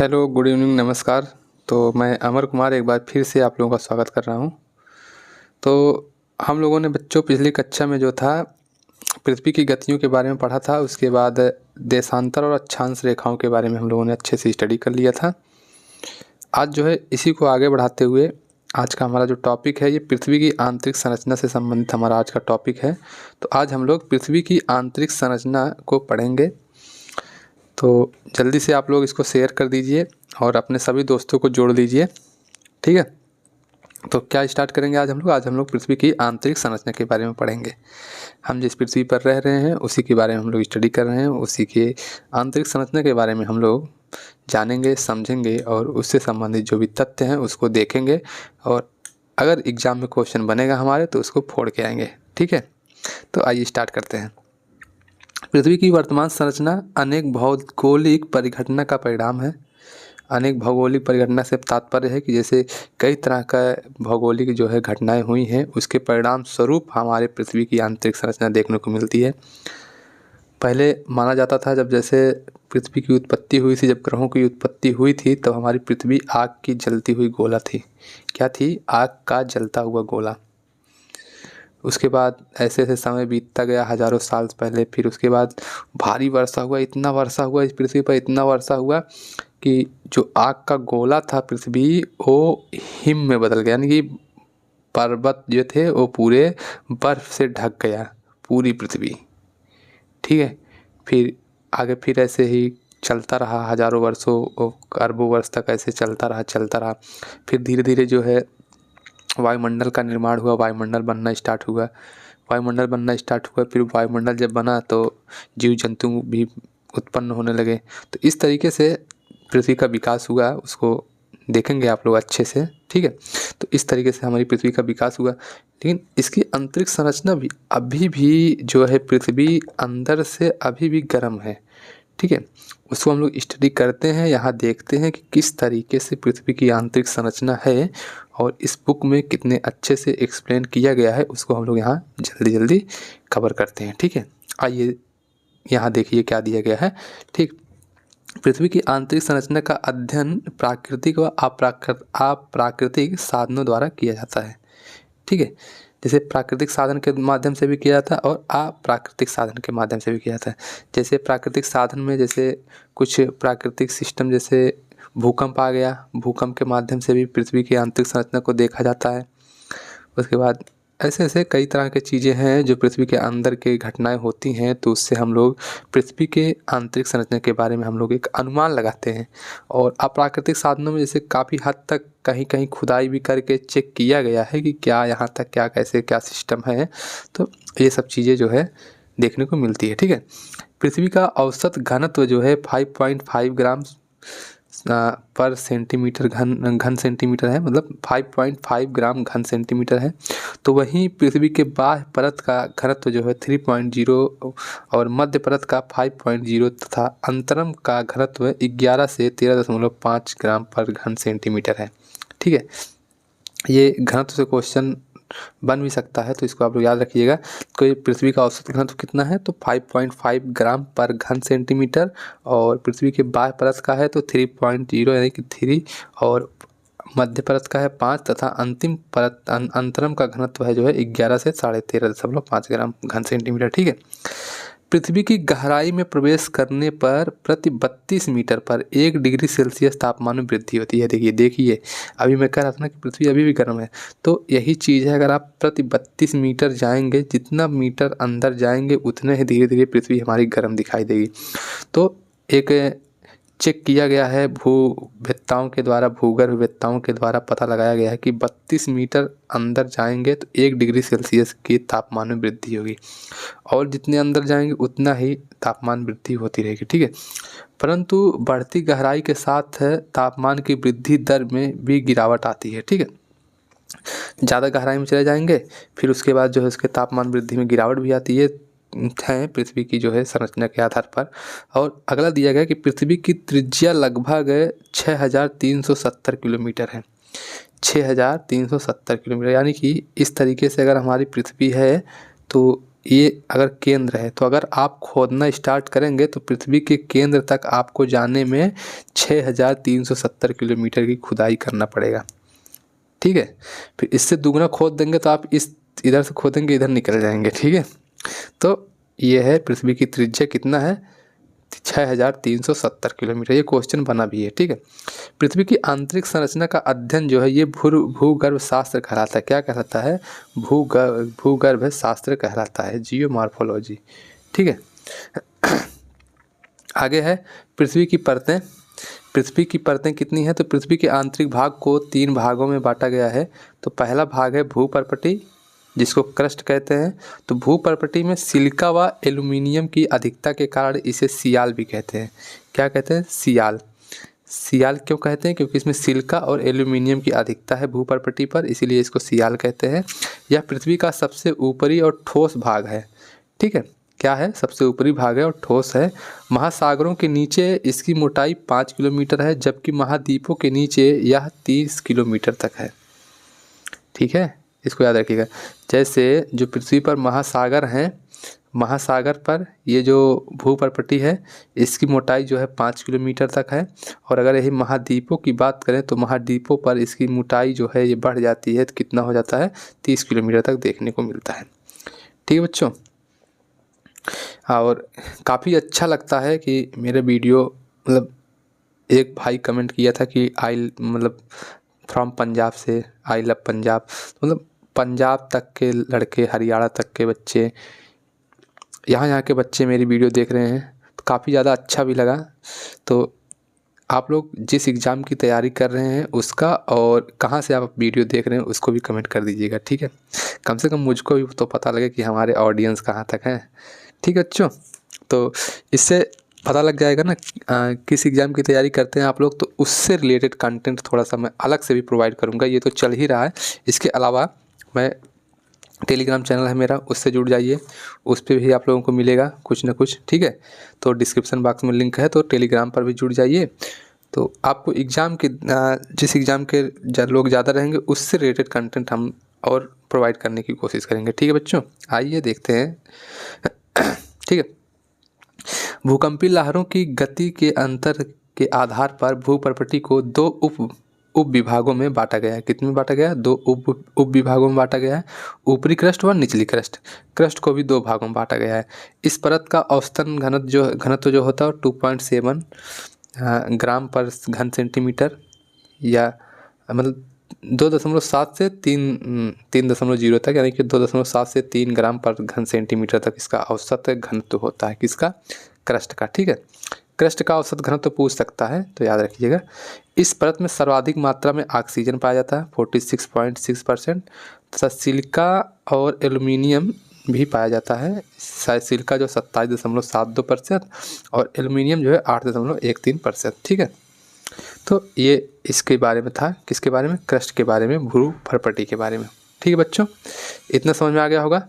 Hello, good evening, नमस्कार। तो मैं अमर कुमार एक बार फिर से आप लोगों का स्वागत कर रहा हूँ। तो हम लोगों ने बच्चों पिछली कक्षा में जो था पृथ्वी की गतियों के बारे में पढ़ा था। उसके बाद देशांतर और अक्षांश रेखाओं के बारे में हम लोगों ने अच्छे से स्टडी कर लिया था। आज जो है इसी को आगे बढ़ाते हुए आज का हमारा जो टॉपिक है ये पृथ्वी की आंतरिक संरचना से संबंधित हमारा आज का टॉपिक है। तो आज हम लोग पृथ्वी की आंतरिक संरचना को पढ़ेंगे। तो जल्दी से आप लोग इसको शेयर कर दीजिए और अपने सभी दोस्तों को जोड़ दीजिए, ठीक है। तो क्या स्टार्ट करेंगे आज हम लोग पृथ्वी की आंतरिक संरचना के बारे में पढ़ेंगे। हम जिस पृथ्वी पर रह रहे हैं उसी के बारे में हम लोग स्टडी कर रहे हैं, उसी के आंतरिक संरचना के बारे में हम लोग जानेंगे, समझेंगे और उससे संबंधित जो भी तथ्य हैं उसको देखेंगे। और अगर एग्ज़ाम में क्वेश्चन बनेगा हमारे तो उसको फोड़ के आएंगे, ठीक है। तो आइए स्टार्ट करते हैं। पृथ्वी की वर्तमान संरचना अनेक भौगोलिक परिघटना का परिणाम है। अनेक भौगोलिक परिघटना से तात्पर्य है कि जैसे कई तरह का भौगोलिक जो है घटनाएं हुई हैं उसके परिणाम स्वरूप हमारे पृथ्वी की आंतरिक संरचना देखने को मिलती है। पहले माना जाता था जब जैसे पृथ्वी की उत्पत्ति हुई थी, जब ग्रहों की उत्पत्ति हुई थी तब हमारी पृथ्वी आग की जलती हुई गोला थी। क्या थी? आग का जलता हुआ गोला। उसके बाद ऐसे ऐसे समय बीतता गया, हज़ारों साल पहले। फिर उसके बाद भारी वर्षा हुआ, इतना वर्षा हुआ इस पृथ्वी पर, इतना वर्षा हुआ कि जो आग का गोला था पृथ्वी वो हिम में बदल गया, यानी कि पर्वत जो थे वो पूरे बर्फ़ से ढक गया, पूरी पृथ्वी, ठीक है। फिर आगे फिर ऐसे ही चलता रहा, हज़ारों वर्षों अरबों वर्ष तक ऐसे चलता रहा। फिर धीरे धीरे जो है वायुमंडल का निर्माण हुआ, वायुमंडल बनना स्टार्ट हुआ। फिर वायुमंडल जब बना तो जीव जंतु भी उत्पन्न होने लगे। तो इस तरीके से पृथ्वी का विकास हुआ, उसको देखेंगे आप लोग अच्छे से, ठीक है। तो इस तरीके से हमारी पृथ्वी का विकास हुआ। लेकिन इसकी आंतरिक संरचना भी अभी भी जो है पृथ्वी अंदर से अभी भी गर्म है, ठीक है। उसको हम लोग स्टडी करते हैं, यहाँ देखते हैं कि किस तरीके से पृथ्वी की आंतरिक संरचना है और इस बुक में कितने अच्छे से एक्सप्लेन किया गया है उसको हम लोग यहाँ जल्दी जल्दी कवर करते हैं, ठीक है। आइए यहाँ देखिए क्या दिया गया है, ठीक। पृथ्वी की आंतरिक संरचना का अध्ययन प्राकृतिक व अप्राकृतिक साधनों द्वारा किया जाता है, ठीक है। जैसे प्राकृतिक साधन के माध्यम से भी किया जाता है और अप्राकृतिक साधन के माध्यम से भी किया जाता है। जैसे प्राकृतिक साधन में जैसे कुछ प्राकृतिक सिस्टम, जैसे भूकंप आ गया, भूकंप के माध्यम से भी पृथ्वी की आंतरिक संरचना को देखा जाता है। उसके बाद ऐसे ऐसे कई तरह की चीज़ें हैं जो पृथ्वी के अंदर के घटनाएं होती हैं, तो उससे हम लोग पृथ्वी के आंतरिक संरचना के बारे में हम लोग एक अनुमान लगाते हैं। और अप्राकृतिक साधनों में जैसे काफ़ी हद तक कहीं कहीं खुदाई भी करके चेक किया गया है कि क्या यहाँ तक क्या कैसे क्या सिस्टम है। तो ये सब चीज़ें जो है देखने को मिलती है, ठीक है। पृथ्वी का औसत घनत्व जो है 5.5 ग्राम पर सेंटीमीटर घन सेंटीमीटर है, मतलब 5.5 ग्राम घन सेंटीमीटर है। तो वहीं पृथ्वी के बाह्य परत का घनत्व जो है 3.0 और मध्य परत का 5.0 तथा अंतरम का घनत्व 11 से 13.5 ग्राम पर घन सेंटीमीटर है, ठीक है। ये घनत्व से क्वेश्चन बन भी सकता है, तो इसको आप लोग याद रखिएगा। कोई पृथ्वी का औसत घनत्व कितना है तो 5.5 ग्राम पर घन सेंटीमीटर, और पृथ्वी के बाह्य परत का है तो 3.0 यानी कि 3, और मध्य परत का है 5 तथा अंतिम परत अंतरम का घनत्व है जो है 11 से 13.5 ग्राम घन सेंटीमीटर, ठीक है। पृथ्वी की गहराई में प्रवेश करने पर प्रति 32 मीटर पर 1 डिग्री सेल्सियस तापमान में वृद्धि होती है। देखिए अभी मैं कह रहा था ना कि पृथ्वी अभी भी गर्म है, तो यही चीज़ है। अगर आप प्रति 32 मीटर जाएंगे, जितना मीटर अंदर जाएंगे उतने ही धीरे धीरे पृथ्वी हमारी गर्म दिखाई देगी। तो एक चेक किया गया है भूवेत्ताओं के द्वारा, भूगर्भवेत्ताओं के द्वारा पता लगाया गया है कि 32 मीटर अंदर जाएंगे तो 1 डिग्री सेल्सियस की तापमान में वृद्धि होगी, और जितने अंदर जाएंगे उतना ही तापमान वृद्धि होती रहेगी, ठीक है। परंतु बढ़ती गहराई के साथ तापमान की वृद्धि दर में भी गिरावट आती है, ठीक है। ज़्यादा गहराई में चले जाएंगे फिर उसके बाद जो है उसके तापमान वृद्धि में गिरावट भी आती है पृथ्वी की जो है संरचना के आधार पर। और अगला दिया गया कि पृथ्वी की त्रिज्या लगभग 6370 किलोमीटर है। 6370 किलोमीटर, यानी कि इस तरीके से अगर हमारी पृथ्वी है तो ये अगर केंद्र है, तो अगर आप खोदना स्टार्ट करेंगे तो पृथ्वी के केंद्र तक आपको जाने में 6370 किलोमीटर की खुदाई करना पड़ेगा। ठीक है, फिर इससे दुगना खोद देंगे तो आप इस इधर से खोदेंगे इधर निकल जाएंगे। ठीक है, तो ये है पृथ्वी की त्रिज्या कितना है, 6370 किलोमीटर। ये क्वेश्चन बना भी है। ठीक है, पृथ्वी की आंतरिक संरचना का अध्ययन जो है ये भूगर्भ शास्त्र कहलाता है। क्या कहलाता है? भूगर्भ शास्त्र कहलाता है, जियोमॉर्फोलॉजी। ठीक है, आगे है पृथ्वी की परतें। पृथ्वी की परतें कितनी है? तो पृथ्वी के आंतरिक भाग को 3 भागों में बांटा गया है। तो पहला भाग है भूपर्पटी, जिसको क्रस्ट कहते हैं। तो भूपर्पटी में सिलिका व एल्यूमिनियम की अधिकता के कारण इसे सियाल भी कहते हैं। क्या कहते हैं? सियाल। सियाल क्यों कहते हैं? क्योंकि इसमें सिलिका और एल्यूमिनियम की अधिकता है भूपर्पटी पर, इसीलिए इसको सियाल कहते हैं। यह पृथ्वी का सबसे ऊपरी और ठोस भाग है। ठीक है, क्या है? सबसे ऊपरी भाग है और ठोस है। महासागरों के नीचे इसकी मोटाई 5 किलोमीटर है, जबकि महाद्वीपों के नीचे यह 30 किलोमीटर तक है। ठीक है, इसको याद रखिएगा। जैसे जो पृथ्वी पर महासागर हैं, महासागर पर ये जो भूपर्पटी है इसकी मोटाई जो है 5 किलोमीटर तक है। और अगर यही महाद्वीपों की बात करें तो महाद्वीपों पर इसकी मोटाई जो है ये बढ़ जाती है, तो कितना हो जाता है? 30 किलोमीटर तक देखने को मिलता है। ठीक है बच्चों, और काफ़ी अच्छा लगता है कि मेरे वीडियो, मतलब एक भाई कमेंट किया था कि फ्रॉम पंजाब से, आई लव पंजाब। मतलब पंजाब तक के लड़के, हरियाणा तक के बच्चे, यहाँ के बच्चे मेरी वीडियो देख रहे हैं, तो काफ़ी ज़्यादा अच्छा भी लगा। तो आप लोग जिस एग्ज़ाम की तैयारी कर रहे हैं उसका और कहाँ से आप वीडियो देख रहे हैं उसको भी कमेंट कर दीजिएगा। ठीक है, कम से कम मुझको भी तो पता लगे कि हमारे ऑडियंस कहाँ तक है। ठीक है बच्चों, तो इससे पता लग जाएगा ना किस एग्ज़ाम की तैयारी करते हैं आप लोग, तो उससे रिलेटेड कंटेंट थोड़ा सा मैं अलग से भी प्रोवाइड करूँगा। ये तो चल ही रहा है, इसके अलावा मैं टेलीग्राम चैनल है मेरा, उससे जुड़ जाइए, उस पर भी आप लोगों को मिलेगा कुछ ना कुछ। ठीक है, तो डिस्क्रिप्शन बॉक्स में लिंक है, तो टेलीग्राम पर भी जुड़ जाइए। तो आपको एग्ज़ाम के जिस एग्ज़ाम के लोग ज़्यादा रहेंगे उससे रिलेटेड कंटेंट हम और प्रोवाइड करने की कोशिश करेंगे। ठीक है बच्चों, आइए देखते हैं। ठीक है, भूकंपीय लहरों की गति के अंतर के आधार पर भूपर्पटी को 2 उप विभागों में बांटा गया है। कितने में बांटा गया है? 2 उप विभागों में बांटा गया है, ऊपरी क्रस्ट व निचली क्रस्ट। क्रस्ट को भी 2 भागों में बांटा गया है। इस परत का औसतन घनत्व जो होता है 2.7 ग्राम पर घन सेंटीमीटर, या मतलब 2.7 से 3.0 तक, यानी कि 2.7 से 3 ग्राम पर घन सेंटीमीटर तक इसका औसत घनत्व होता है। किसका? क्रस्ट का। ठीक है, क्रस्ट का औसत घनत्व पूछ सकता है, तो याद रखिएगा। इस परत में सर्वाधिक मात्रा में ऑक्सीजन पाया जाता है 46.6%, तथा सिलिका और एल्यूमिनियम भी पाया जाता है। सिलिका जो 27.72% और एल्यूमिनियम जो है 8.13%। ठीक है, तो ये इसके बारे में था। किसके बारे में? क्रस्ट के बारे में, भूपर्पटी के बारे में। ठीक है बच्चों, इतना समझ में आ गया होगा।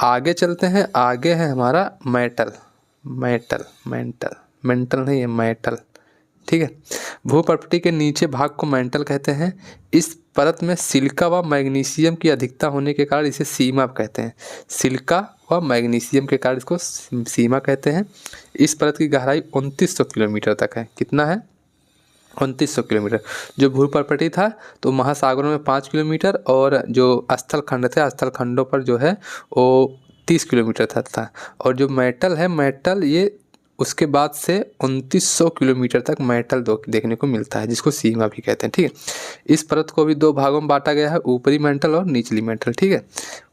आगे चलते हैं। आगे है हमारा मेंटल नहीं है, मेटल। ठीक है, भूपर्पटी के नीचे भाग को मेंटल कहते हैं। इस परत में सिलिका व मैग्नीशियम की अधिकता होने के कारण इसे सीमा कहते हैं। सिलिका व मैग्नीशियम के कारण इसको सीमा कहते हैं। इस परत की गहराई 2900 किलोमीटर तक है। कितना है? 2900 किलोमीटर। जो भूपर्पटी था तो महासागरों में 5 किलोमीटर, और जो स्थल खंड थे, स्थल खंडों पर जो है वो 30 किलोमीटर था। और जो मेटल है, मेटल ये उसके बाद से 2900 किलोमीटर तक मेटल देखने को मिलता है, जिसको सीमा भी कहते हैं। ठीक है, इस परत को भी 2 भागों में बांटा गया है, ऊपरी मेंटल और निचली मेंटल। ठीक है,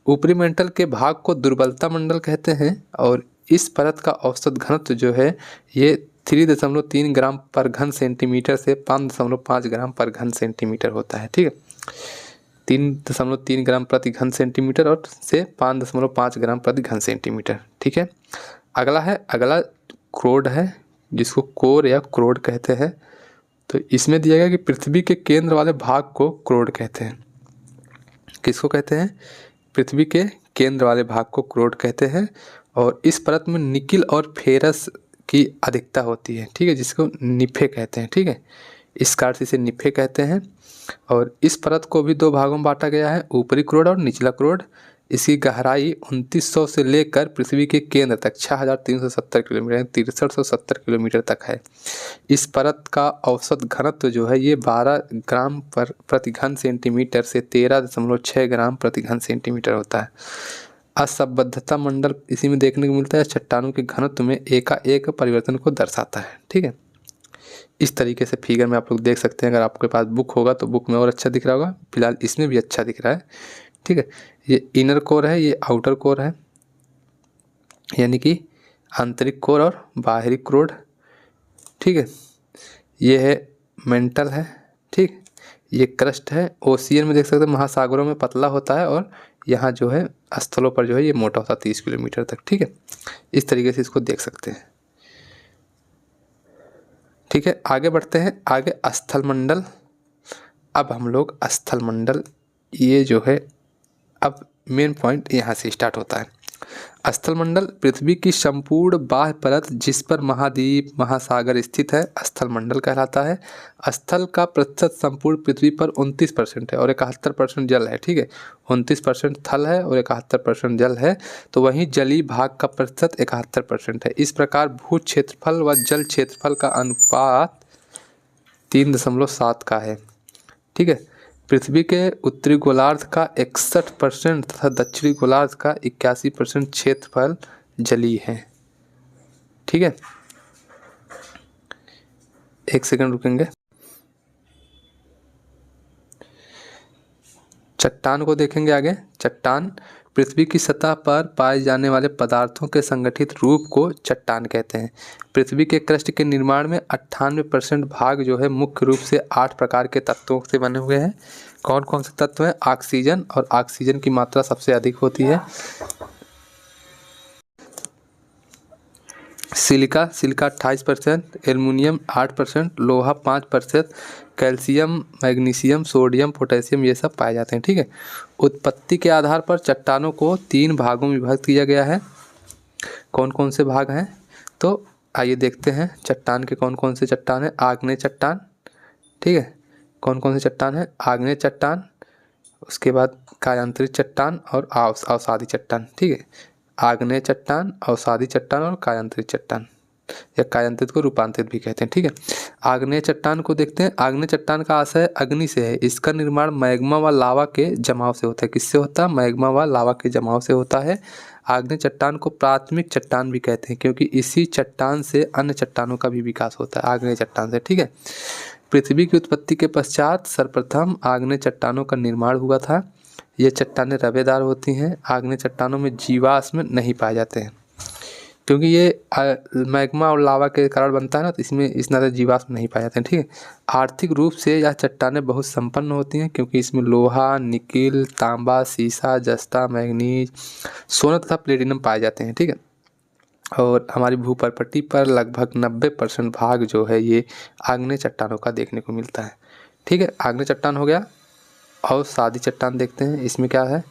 ऊपरी मेंटल के भाग को दुर्बलता मंडल कहते हैं, और इस परत का औसत घनत्व जो है ये 3.3 ग्राम पर घन सेंटीमीटर से 5.5 ग्राम पर घन सेंटीमीटर होता है। ठीक है, 3.3 ग्राम प्रति घन सेंटीमीटर और से 5.5 ग्राम प्रति घन सेंटीमीटर। ठीक है, अगला क्रोड है, जिसको कोर या क्रोड कहते हैं। तो इसमें दिया गया कि पृथ्वी के केंद्र वाले भाग को क्रोड कहते हैं। किसको कहते हैं? पृथ्वी के केंद्र वाले भाग को क्रोड कहते हैं। और इस परत में निकिल और फेरस की अधिकता होती है। ठीक है, जिसको निफे कहते हैं। ठीक है, इस कारण से इसे निफे कहते हैं। और इस परत को भी 2 भागों में बांटा गया है, ऊपरी क्रोड और निचला क्रोड। इसकी गहराई 2900 से लेकर पृथ्वी के केंद्र तक 6370 किलोमीटर 6370 किलोमीटर तक है। इस परत का औसत घनत्व जो है ये 12 ग्राम प्रति घन सेंटीमीटर से 13.6 ग्राम प्रति घन सेंटीमीटर होता है। असंबद्धता मंडल इसी में देखने को मिलता है, चट्टानों के घनत्व में एकाएक परिवर्तन को दर्शाता है। ठीक है, इस तरीके से फिगर में आप लोग देख सकते हैं। अगर आपके पास बुक होगा तो बुक में और अच्छा दिख रहा होगा, फिलहाल इसमें भी अच्छा दिख रहा है। ठीक है, ये इनर कोर है, ये आउटर कोर है, यानी कि आंतरिक कोर और बाहरी कोर। ठीक है, ये है मेंटल है। ठीक, ये क्रस्ट है। ओशियन में देख सकते हैं महासागरों में पतला होता है और यहाँ जो है स्थलों पर जो है ये मोटा होता है 30 किलोमीटर तक। ठीक है, इस तरीके से इसको देख सकते हैं। ठीक है, आगे बढ़ते हैं। आगे स्थल मंडल। अब हम लोग स्थल मंडल, ये जो है अब मेन पॉइंट यहाँ से स्टार्ट होता है। स्थल मंडल पृथ्वी की संपूर्ण बाह्य परत जिस पर महाद्वीप महासागर स्थित है स्थल मंडल कहलाता है। स्थल का प्रतिशत संपूर्ण पृथ्वी पर 29% है और 71% जल है। ठीक है, 29% थल है और 71% जल है। तो वहीं जलीय भाग का प्रतिशत 71% है। इस प्रकार भू क्षेत्रफल व जल क्षेत्रफल का अनुपात 3.7 का है। ठीक है, पृथ्वी के उत्तरी गोलार्ध का 61% तथा दक्षिणी गोलार्ध का 81% क्षेत्रफल जलीय है। ठीक है, एक सेकंड रुकेंगे। चट्टान को देखेंगे आगे। चट्टान पृथ्वी की सतह पर पाए जाने वाले पदार्थों के संगठित रूप को चट्टान कहते हैं। पृथ्वी के क्रस्ट के निर्माण में 98% भाग जो है मुख्य रूप से 8 प्रकार के तत्वों से बने हुए हैं। कौन कौन से तत्व हैं? ऑक्सीजन, और ऑक्सीजन की मात्रा सबसे अधिक होती है। सिलिका 28%, एल्युमिनियम 8%, लोहा 5%, कैल्शियम, मैग्नीशियम, सोडियम, पोटेशियम ये सब पाए जाते हैं। ठीक है, उत्पत्ति के आधार पर चट्टानों को 3 भागों में विभक्त किया गया है। कौन कौन से भाग हैं? तो आइए देखते हैं चट्टान के कौन कौन से चट्टान हैं। आग्नेय चट्टान। ठीक है, कौन कौन से चट्टान है? आग्नेय चट्टान, उसके बाद कायांतरित चट्टान और अवसादी चट्टान। ठीक है, आग्नेय चट्टान, अवसादी चट्टान और कायांतरित चट्टान, या कायांतरित को रूपांतरित भी कहते हैं। ठीक है, आग्नेय चट्टान को देखते हैं। आग्नेय चट्टान का आशय अग्नि से है। इसका निर्माण मैग्मा व लावा के जमाव से होता है। किससे होता है? मैग्मा व लावा के जमाव से होता है। आग्नेय चट्टान को प्राथमिक चट्टान भी कहते हैं क्योंकि इसी चट्टान से अन्य चट्टानों का भी विकास होता है, आग्नेय चट्टान से। ठीक है, पृथ्वी की उत्पत्ति के पश्चात सर्वप्रथम आग्नेय चट्टानों का निर्माण हुआ था। ये चट्टानें रवेदार होती हैं। आग्नेय चट्टानों में जीवाश्म नहीं पाए जाते हैं क्योंकि ये मैग्मा और लावा के कारण बनता है ना, तो इसमें इस तरह जीवाश्म नहीं पाए जाते हैं। ठीक है, आर्थिक रूप से यह चट्टानें बहुत संपन्न होती हैं क्योंकि इसमें लोहा, निकिल, तांबा, सीसा, जस्ता, मैग्नीज, सोना तथा प्लेटिनम पाए जाते हैं। ठीक है, और हमारी भूपटपट्टी पर लगभग 90% भाग जो है ये आग्नेय चट्टानों का देखने को मिलता है। ठीक है, आग्नेय चट्टान हो गया। और सादी चट्टान देखते हैं। इसमें क्या है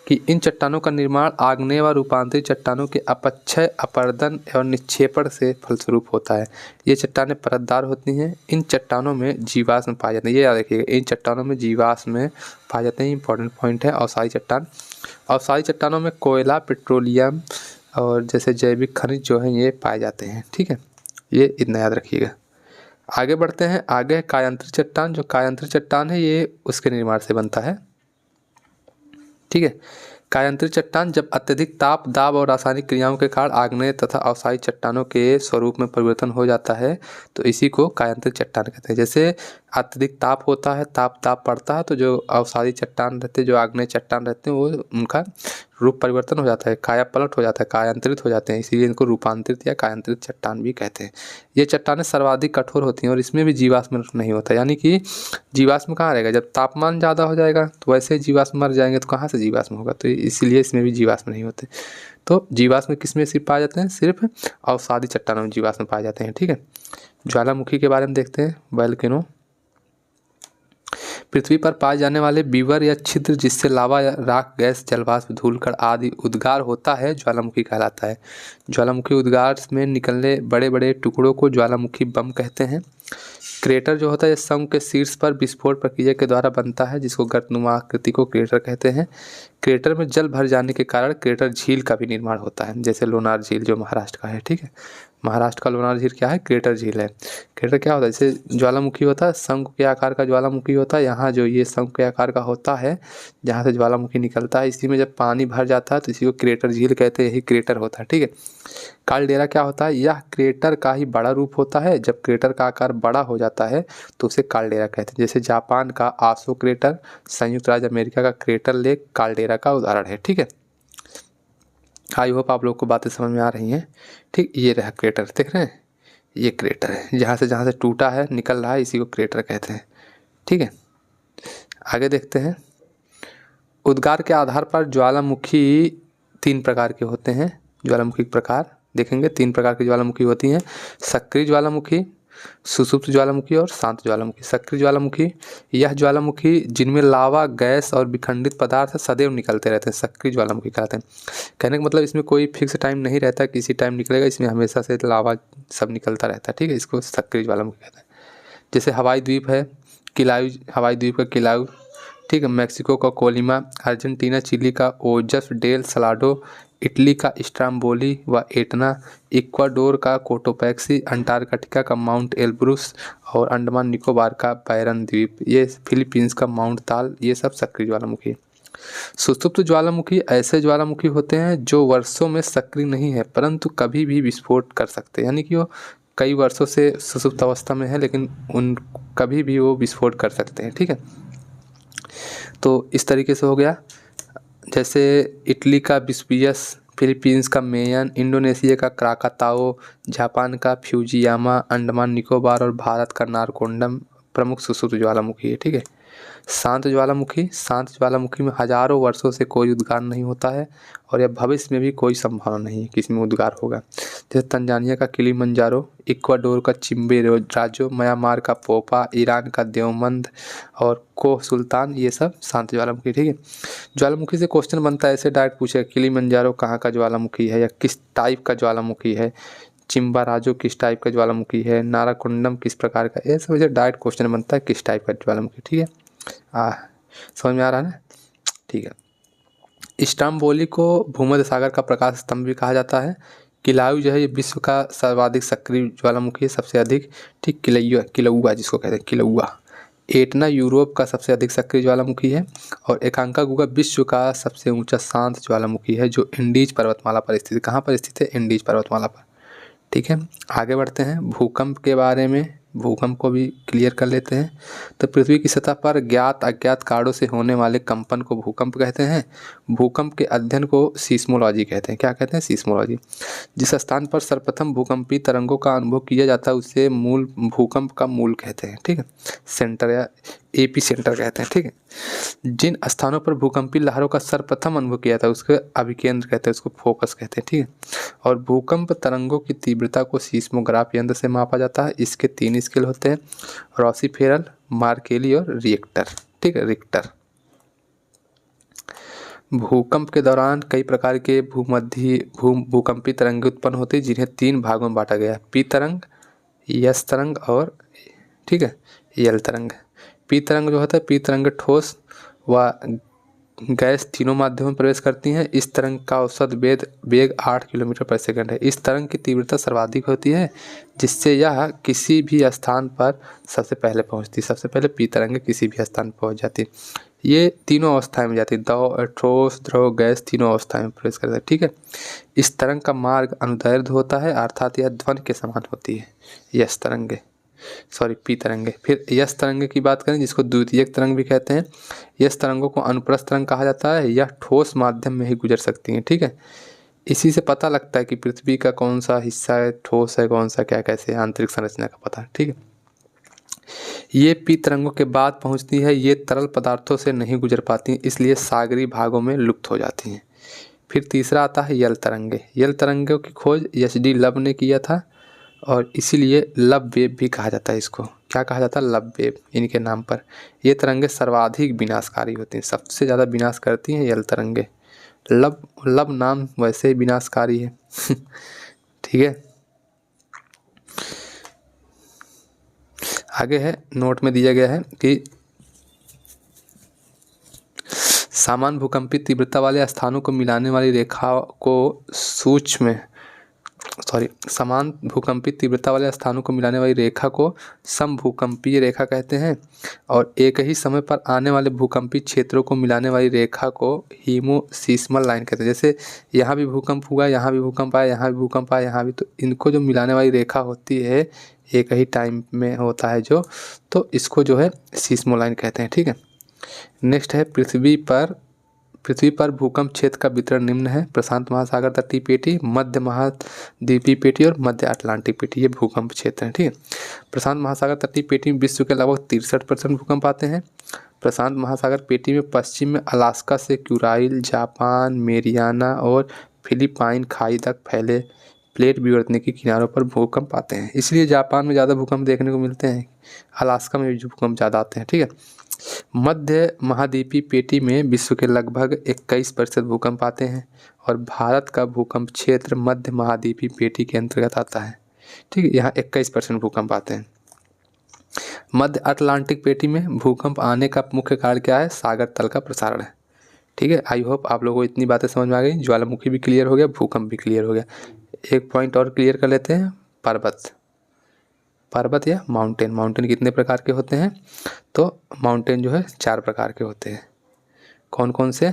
कि इन चट्टानों का निर्माण आग्नेय व रूपांतरित चट्टानों के अपक्षय, अपर्दन एवं निक्षेपण से फलस्वरूप होता है। ये चट्टानें परतदार होती हैं। इन चट्टानों में जीवाश्म पाए जाते हैं। ये याद रखिएगा, इन चट्टानों में जीवाश्म पाए जाते हैं। इंपॉर्टेंट पॉइंट है। अवसादी चट्टान, अवसादी चट्टानों में कोयला, पेट्रोलियम और जैसे जैविक खनिज जो हैं ये पाए जाते हैं। ठीक है, ये इतना याद रखिएगा। आगे बढ़ते हैं। आगे कायांतरित चट्टान। जो कायांतरित चट्टान है ये उसके निर्माण से बनता है। ठीक है, कायांतरित चट्टान जब अत्यधिक ताप, दाब और रासायनिक क्रियाओं के कारण आग्नेय तथा अवसादी चट्टानों के स्वरूप में परिवर्तन हो जाता है तो इसी को कायांतरित चट्टान कहते हैं। जैसे अत्यधिक ताप होता है, ताप पड़ता है तो जो अवसादी चट्टान रहते हैं, जो आग्नेय चट्टान रहते हैं, वो उनका रूप परिवर्तन हो जाता है, काया पलट हो जाता है, कायांतरित हो जाते हैं। इसीलिए इनको रूपांतरित या कायांतरित चट्टान भी कहते हैं। ये चट्टानें सर्वाधिक कठोर होती हैं और इसमें भी जीवाश्म नहीं होता। यानी कि जीवाश्म कहाँ रहेगा? जब तापमान ज़्यादा हो जाएगा तो वैसे जीवाश्म मर जाएंगे, तो कहाँ से जीवाश्म होगा? तो इसीलिए इसमें भी जीवाश्म नहीं होते। तो जीवाश्म किस में सिर्फ पाए जाते हैं? सिर्फ अवसादी चट्टानों में जीवाश्म पाए जाते हैं। ठीक है, ज्वालामुखी के बारे में देखते हैं। वोल्केनो, पृथ्वी पर पाए जाने वाले बीवर या छिद्र जिससे लावा या राख, गैस, जलवाष्प, धूलकण आदि उद्गार होता है ज्वालामुखी कहलाता है। ज्वालामुखी उद्गार में निकलने बड़े बड़े टुकड़ों को ज्वालामुखी बम कहते हैं। क्रेटर जो होता है ये समुद्र के शीर्ष पर विस्फोट प्रक्रिया के द्वारा बनता है, जिसको गर्तनुमा आकृति को क्रेटर कहते हैं। क्रेटर में जल भर जाने के कारण क्रेटर झील का भी निर्माण होता है, जैसे लोनार झील जो महाराष्ट्र का है। ठीक है, महाराष्ट्र का लोनार झील क्या है? क्रेटर झील है। क्रेटर क्या होता है? जैसे ज्वालामुखी होता है, शंख के आकार का ज्वालामुखी होता है, यहाँ जो ये शंख के आकार का होता है जहाँ से ज्वालामुखी निकलता है, इसी में जब पानी भर जाता है तो इसी को क्रेटर झील कहते हैं, यही क्रेटर होता है। ठीक है, कालडेरा क्या होता है? यह क्रेटर का ही बड़ा रूप होता है। जब क्रेटर का आकार बड़ा हो जाता है तो उसे कालडेरा कहते हैं। जैसे जापान का आसो क्रेटर, संयुक्त राज्य अमेरिका का क्रेटर लेक कालडेरा का उदाहरण है। ठीक है, आई होप आप लोग को बातें समझ में आ रही हैं। ठीक, ये रहा क्रेटर, देख रहे हैं, ये क्रेटर है, जहाँ से टूटा है निकल रहा है, इसी को क्रेटर कहते हैं। ठीक है, आगे देखते हैं। उद्गार के आधार पर ज्वालामुखी 3 प्रकार के होते हैं। ज्वालामुखी के प्रकार देखेंगे, 3 प्रकार की ज्वालामुखी होती हैं। सक्रिय ज्वालामुखी, सुषुप्त ज्वालामुखी और शांत ज्वालामुखी। सक्रिय ज्वालामुखी, यह ज्वालामुखी जिनमें लावा, गैस और विखंडित पदार्थ सदैव निकलते रहते हैं, सक्रिय ज्वालामुखी कहते हैं। कहने का मतलब इसमें कोई फिक्स टाइम नहीं रहता, किसी टाइम निकलेगा, इसमें हमेशा से लावा सब निकलता रहता है। ठीक है, इसको सक्रिय ज्वालामुखी कहते हैं। जैसे हवाई द्वीप है, किलायू, हवाई द्वीप का किलायू। ठीक है, मैक्सिको का कोलिमा, अर्जेंटीना चिली का ओजस डेल सलाडो, इटली का स्ट्राम्बोली व एटना, इक्वाडोर का कोटोपैक्सी, अंटार्कटिका का माउंट एल्ब्रुस और अंडमान निकोबार का बैरन द्वीप, ये फिलीपींस का माउंट ताल, ये सब सक्रिय ज्वालामुखी। सुषुप्त ज्वालामुखी ऐसे ज्वालामुखी होते हैं जो वर्षों में सक्रिय नहीं है परंतु कभी भी विस्फोट कर सकते हैं, यानी कि वो कई वर्षों से सुषुप्त अवस्था में है लेकिन उन कभी भी वो विस्फोट कर सकते हैं। ठीक है, तो इस तरीके से हो गया। जैसे इटली का विस्पियस, फिलीपींस का मेयन, इंडोनेशिया का क्राकाताओ, जापान का फ्यूजियामा, अंडमान निकोबार और भारत का नारकोंडम प्रमुख सुषुप्त ज्वालामुखी है। ठीक है, शांत ज्वालामुखी, शांत ज्वालामुखी में हजारों वर्षों से कोई उद्गार नहीं होता है और यह भविष्य में भी कोई संभावना नहीं है कि इसमें उद्गार होगा। जैसे तंजानिया का किलिमंजारो, इक्वाडोर का चिम्बे राजो, म्यांमार का पोपा, ईरान का देवबंद और कोह सुल्तान, ये सब शांत ज्वालामुखी। ठीक है, ज्वालामुखी से क्वेश्चन बनता है, ऐसे डायरेक्ट पूछेगा किलिमंजारो कहाँ का ज्वालामुखी है या किस टाइप का ज्वालामुखी है, चिम्बाराजो किस टाइप का ज्वालामुखी है, नाराकुंडम किस प्रकार का, ये सब वजह डायरेक्ट क्वेश्चन बनता है किस टाइप का ज्वालामुखी। ठीक है, समझ में आ रहा है ना? ठीक है, स्ट्राम्बोली को भूमध्य सागर का प्रकाश स्तंभ भी कहा जाता है। किलायू जो है ये विश्व का सर्वाधिक सक्रिय ज्वालामुखी है, सबसे अधिक। ठीक, किलौआ जिसको कहते हैं, किलौआ। एटना यूरोप का सबसे अधिक सक्रिय ज्वालामुखी है और एकांकागुआ विश्व का सबसे ऊंचा शांत ज्वालामुखी है जो इंडीज पर्वतमाला पर स्थित है। कहाँ पर स्थित है? इंडीज पर्वतमाला पर। ठीक है, आगे बढ़ते हैं। भूकंप के बारे में, भूकंप को भी क्लियर कर लेते हैं। तो पृथ्वी की सतह पर ज्ञात अज्ञात कारणों से होने वाले कंपन को भूकंप कहते हैं। भूकंप के अध्ययन को सीस्मोलॉजी कहते हैं। क्या कहते हैं? सीस्मोलॉजी। जिस स्थान पर सर्वप्रथम भूकंपीय तरंगों का अनुभव किया जाता है उसे मूल, भूकंप का मूल कहते हैं। ठीक है, सेंटर या एपी सेंटर कहते हैं। ठीक है, जिन स्थानों पर भूकंपीय लहरों का सर्वप्रथम अनुभव किया था उसके अभिकेंद्र कहते हैं, उसको फोकस कहते हैं। ठीक है, और भूकंप तरंगों की तीव्रता को सीस्मोग्राफ यंत्र से मापा जाता है। इसके 3 स्केल होते हैं, रॉसीफेरल, मार्केली और रिएक्टर। ठीक है, रिक्टर। भूकंप के दौरान कई प्रकार के भूकंपीय तरंगें उत्पन्न होती है जिन्हें 3 भागों में बांटा गया है, पी तरंग, यस तरंग और ठीक है यल तरंग। पी तरंग जो होता है, पी तरंग ठोस व गैस तीनों माध्यमों में प्रवेश करती हैं। इस तरंग का औसत वेग 8 किलोमीटर पर सेकंड है। इस तरंग की तीव्रता सर्वाधिक होती है जिससे यह किसी भी स्थान पर सबसे पहले पहुंचती है। सबसे पहले पी तरंग किसी भी स्थान पर पहुंच जाती है। ये तीनों अवस्थाएं में जाती है, ठोस, द्रव, गैस, तीनों अवस्थाएं में प्रवेश करता है। ठीक है, इस तरंग का मार्ग अनुदैर्ध्य होता है अर्थात यह ध्वनि के समान होती है। यस तरंगे, सॉरी पी तरंगे। फिर यस तरंगे की बात करें जिसको द्वितीयक तरंग भी कहते हैं। यस तरंगों को अनुप्रस्थ तरंग कहा जाता है। यह ठोस माध्यम में ही गुजर सकती हैं। ठीक है, इसी से पता लगता है कि पृथ्वी का कौन सा हिस्सा है ठोस है, कौन सा क्या, कैसे आंतरिक संरचना का पता है। ठीक है, ये पी तरंगों के बाद पहुंचती है। ये तरल पदार्थों से नहीं गुजर पाती, इसलिए सागरी भागों में लुप्त हो जाती हैं। फिर तीसरा आता है यल तरंगे। यल तरंगों की खोज एच.डी. लब ने किया था और इसीलिए लब वेव भी कहा जाता है। इसको क्या कहा जाता है? लब वेव, इनके नाम पर। ये तरंगे सर्वाधिक विनाशकारी होती हैं, सबसे ज़्यादा विनाश करती हैं यल तरंगे। लब नाम वैसे ही विनाशकारी है। ठीक है, आगे है, नोट में दिया गया है कि समान भूकंपीय तीव्रता वाले स्थानों को मिलाने वाली रेखा को समान भूकंपीय तीव्रता वाले स्थानों को मिलाने वाली रेखा को समभूकंपीय रेखा कहते हैं और एक ही समय पर आने वाले भूकंपीय क्षेत्रों को मिलाने वाली रेखा को हीमोसिस्मल लाइन कहते हैं। जैसे यहाँ भी भूकंप हुआ, यहाँ भी भूकंप आया, यहाँ भी भूकंप आया, यहाँ भी, तो इनको जो मिलाने वाली रेखा होती है एक ही टाइम में होता है जो, तो इसको जो है सिस्मो लाइन कहते हैं। ठीक है, नेक्स्ट है, पृथ्वी पर भूकंप क्षेत्र का वितरण निम्न है। प्रशांत महासागर तटीय पेटी, मध्य महाद्वीपीय पेटी और मध्य अटलांटिक पेटी, ये भूकंप क्षेत्र हैं। ठीक है, प्रशांत महासागर तटीय पेटी में विश्व के लगभग 63% भूकंप आते हैं। प्रशांत महासागर पेटी में पश्चिम में अलास्का से क्यूराइल, जापान, मेरियाना और फिलिपाइन खाई तक फैले प्लेट विवर्तन के किनारों पर भूकंप आते हैं, इसलिए जापान में ज़्यादा भूकंप देखने को मिलते हैं। अलास्का में भी भूकंप ज़्यादा आते हैं। ठीक है, मध्य महाद्वीपीय पेटी में विश्व के लगभग 21% भूकंप आते हैं और भारत का भूकंप क्षेत्र मध्य महाद्वीपीय पेटी के अंतर्गत आता है। ठीक है, यहाँ 21% भूकंप आते हैं। मध्य अटलांटिक पेटी में भूकंप आने का मुख्य कारण क्या है? सागर तल का प्रसारण है। ठीक है, आई होप आप लोगों को इतनी बातें समझ में आ गई। ज्वालामुखी भी क्लियर हो गया, भूकंप भी क्लियर हो गया। एक पॉइंट और क्लियर कर लेते हैं, पर्वत या माउंटेन कितने प्रकार के होते हैं? तो माउंटेन जो है 4 प्रकार के होते हैं। कौन कौन से?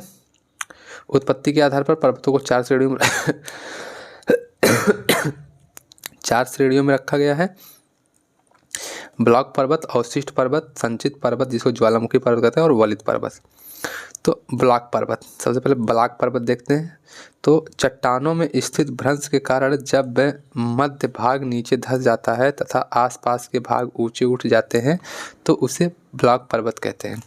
उत्पत्ति के आधार पर पर्वतों को 4 श्रेणियों में रखा गया है। ब्लॉक पर्वत, अवशिष्ट पर्वत, संचित पर्वत जिसको ज्वालामुखी पर्वत कहते हैं, और वलित पर्वत। तो ब्लॉक पर्वत, सबसे पहले ब्लॉक पर्वत देखते हैं। तो चट्टानों में स्थित भ्रंश के कारण जब मध्य भाग नीचे धंस जाता है तथा आसपास के भाग ऊंचे उठ जाते हैं तो उसे ब्लॉक पर्वत कहते हैं।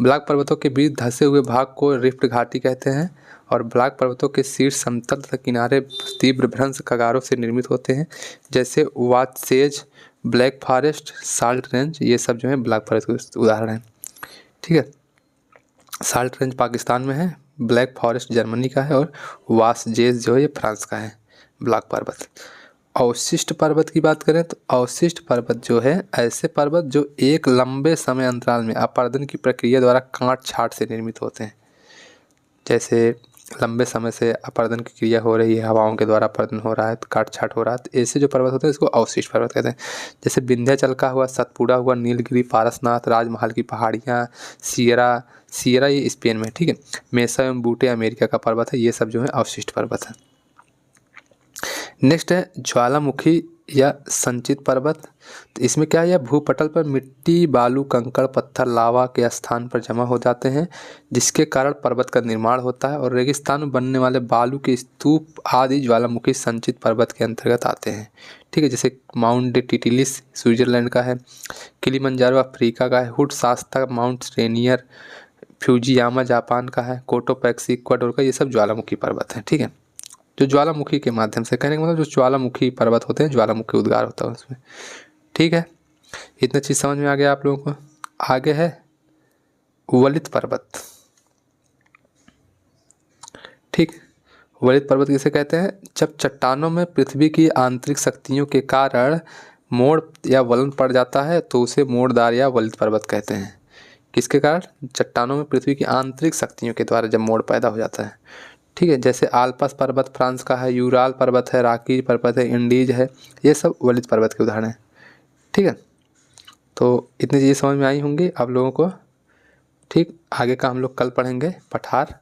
ब्लॉक पर्वतों के बीच धंसे हुए भाग को रिफ्ट घाटी कहते हैं और ब्लॉक पर्वतों के शीर्ष समतल तथा किनारे तीव्र भ्रंश कगारों से निर्मित होते हैं, जैसे वाटसेज, ब्लैक फॉरेस्ट, साल्ट रेंज, ये सब जो है ब्लॉक पर्वत के उदाहरण हैं। ठीक है, साल्ट रेंज पाकिस्तान में है, ब्लैक फॉरेस्ट जर्मनी का है और वासजेज जो है ये फ्रांस का है ब्लॉक पर्वत। अवशिष्ट पर्वत की बात करें तो अवशिष्ट पर्वत जो है ऐसे पर्वत जो एक लंबे समय अंतराल में अपरदन की प्रक्रिया द्वारा काट छाट से निर्मित होते हैं। जैसे लंबे समय से अपरदन की क्रिया हो रही है, हवाओं के द्वारा अपरदन हो रहा है, तो काट छाट हो रहा है, तो ऐसे जो पर्वत होते हैं इसको अवशिष्ट पर्वत कहते हैं। जैसे विंध्याचल का हुआ, सतपुड़ा हुआ, नीलगिरी, पारसनाथ, राजमहल की पहाड़ियाँ, सियरा ये स्पेन में। ठीक है, मेसा एवं बूटे अमेरिका का पर्वत है, ये सब जो है अवशिष्ट पर्वत है। नेक्स्ट है ज्वालामुखी या संचित पर्वत। तो इसमें क्या है, यह भूपटल पर मिट्टी, बालू, कंकड़, पत्थर, लावा के स्थान पर जमा हो जाते हैं जिसके कारण पर्वत का निर्माण होता है और रेगिस्तान में बनने वाले बालू के स्तूप आदि ज्वालामुखी संचित पर्वत के अंतर्गत आते हैं। ठीक है, जैसे माउंट टिटिलिस स्विट्जरलैंड का है, किलिमंजारो अफ्रीका का है, Hood Shasta Mount Rainier Fujiyama Japan का है, कोटोपैक्सी इक्वाडोर का, ये सब ज्वालामुखी पर्वत हैं। ठीक है, जो ज्वालामुखी के माध्यम से, कहने का मतलब जो ज्वालामुखी पर्वत होते हैं, ज्वालामुखी उद्गार होता है उसमें। ठीक है, इतना चीज़ समझ में आ गया आप लोगों को। आगे है वलित पर्वत। ठीक, वलित पर्वत किसे कहते हैं? जब चट्टानों में पृथ्वी की आंतरिक शक्तियों के कारण मोड़ या वलन पड़ जाता है तो उसे मोड़दार या वलित पर्वत कहते हैं। किसके कारण? चट्टानों में पृथ्वी की आंतरिक शक्तियों के द्वारा जब मोड़ पैदा हो जाता है। ठीक है, जैसे आल्पस पर्वत फ्रांस का है, यूराल पर्वत है, राकी पर्वत है, इंडीज है, ये सब वलित पर्वत के उदाहरण हैं। ठीक है, तो इतनी चीज़ें समझ में आई होंगी आप लोगों को। ठीक, आगे का हम लोग कल पढ़ेंगे पठार।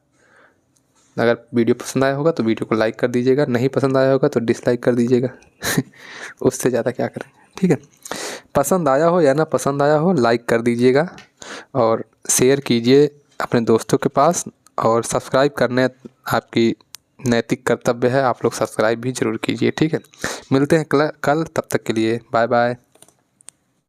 अगर वीडियो पसंद आया होगा तो वीडियो को लाइक कर दीजिएगा, नहीं पसंद आया होगा तो डिसलाइक कर दीजिएगा उससे ज़्यादा क्या करेंगे। ठीक है, पसंद आया हो या ना पसंद आया हो लाइक कर दीजिएगा और शेयर कीजिए अपने दोस्तों के पास, और सब्सक्राइब करने आपकी नैतिक कर्तव्य है, आप लोग सब्सक्राइब भी जरूर कीजिए। ठीक है, मिलते हैं कल, तब तक के लिए बाय बाय।